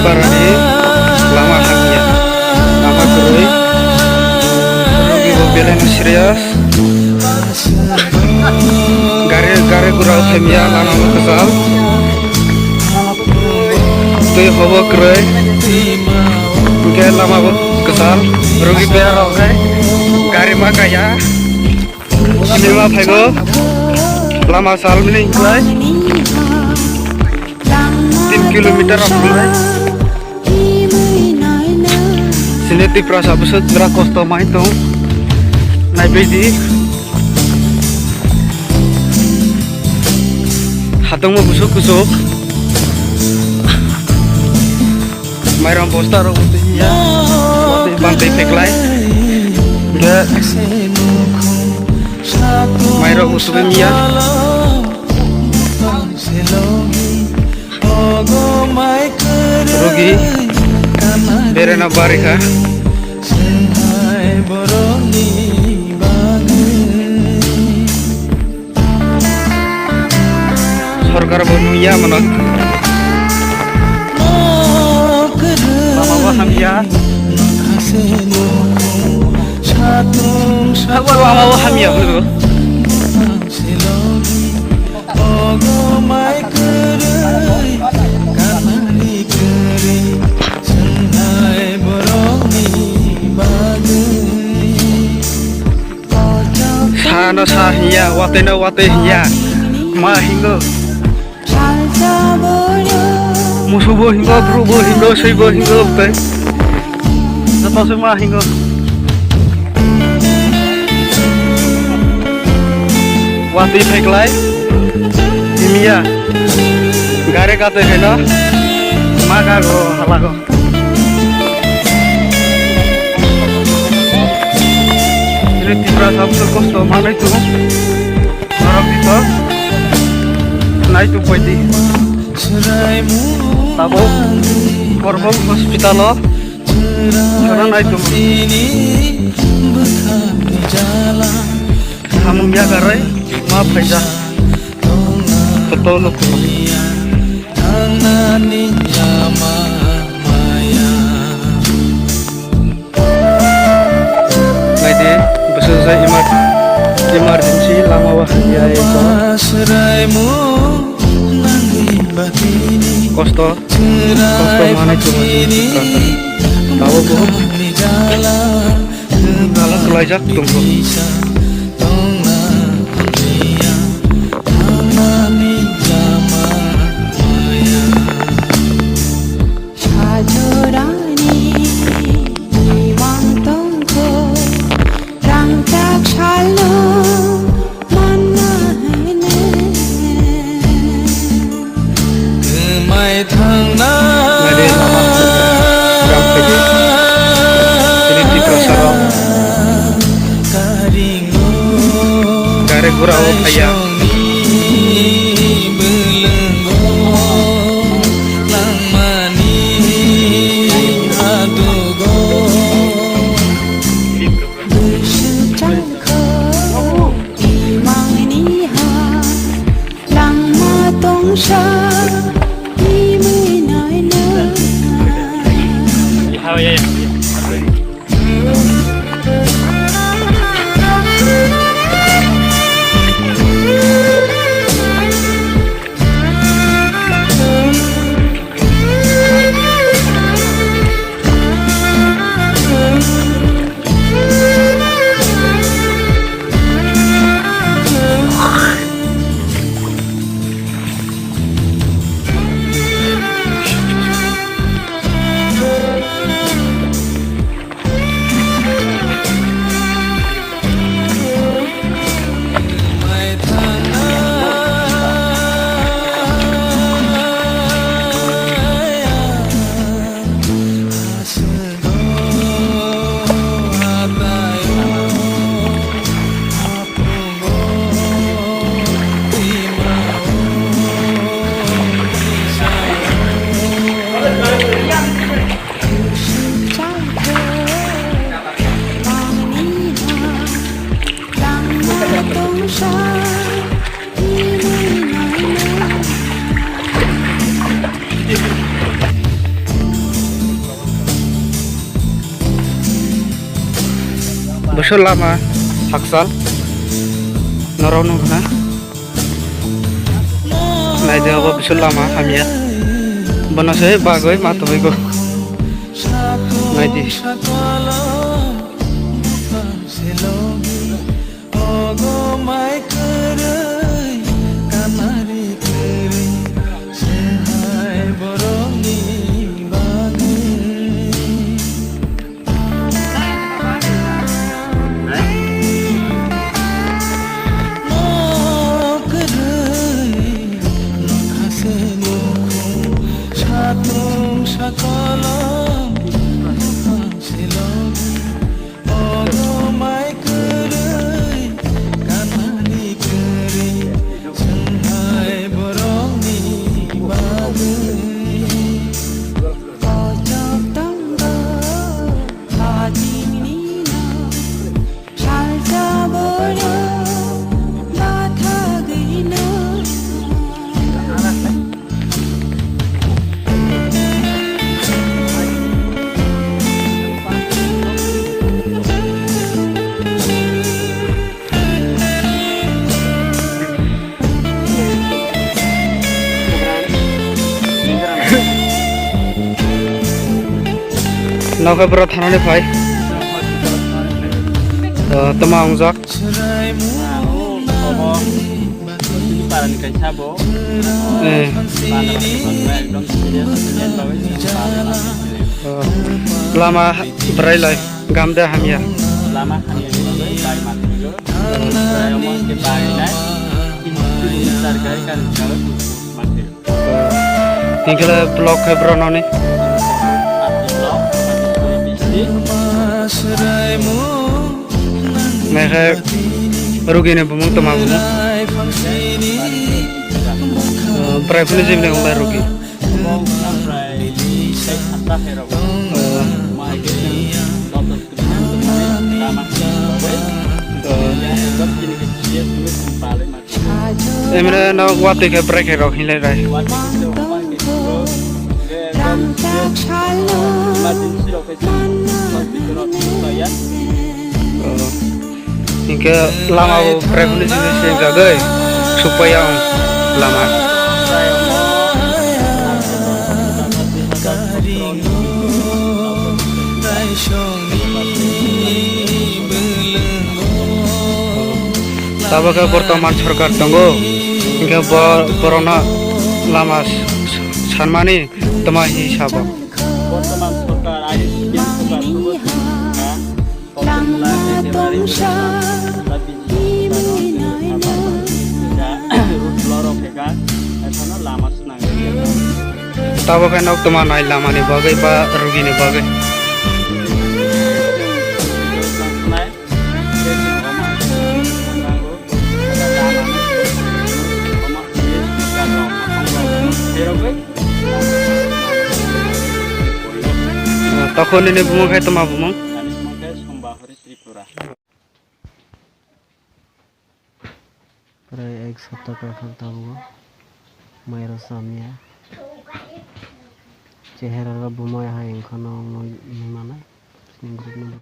barani lama hamnya lama kurui rugi mobilnya serius gare gurau hamnya lama kesal tuh hobo kurui mungkin lama kesal rugi biar oke gare makanya ini mah pego lama sal ini mulai 3 kilometer mulai sini di prasa besar berak kosto main tuh naik bedi hatung mau busuk mayram poster ya bantai peklai enggak mayram musuhin ya rugi berena barika सरकार बनुया Manoj lama waham ya lama waham ya betul sana sahia watena watehnya mahinggo musuh hingga berubah hingga seiba hingga teh atau semua hingga wati peklai ini ya gare kate hena maka go halago ini tiba sabtu kosto mana itu orang itu naik tuh pasti tabo korbong hospital lo karena naik tuh kamu biar garai maaf aja betul lo lagi besar saya emergency lama wah ya itu kosto mana cuma tahu boh dalam kelajak tunggu gurau ayam besok lama haksal norong nungna naik dia apa besok lama kami ya benar saya bagai mata bagai naik di Naga berat hanane pai, temang jak. Lama berai lai, gamda hamia. Lama hamia ni bai mati jo. Omong ke bai lai, ini sargai kan kalau mati. Tinggal blok hebron ni. Mereka rugi nih bumung teman bumung. Preferensi nih orang rugi. Emre nak kuat ke break hero hilai rai. Hingga lama preferensi ini gagai supaya lama. Tabaka berteman सरकार tunggu hingga berona lama sanmani temahi sabak. Berteman सरकार ada tahu kan aku teman naik lama nih bagai pak rugi nih bagai. Takon ini bumung kayak teman bumung. प्राय एक सप्ताह का खलता हुआ मेरा सामने चेहरा बुमाया है इनखाना माना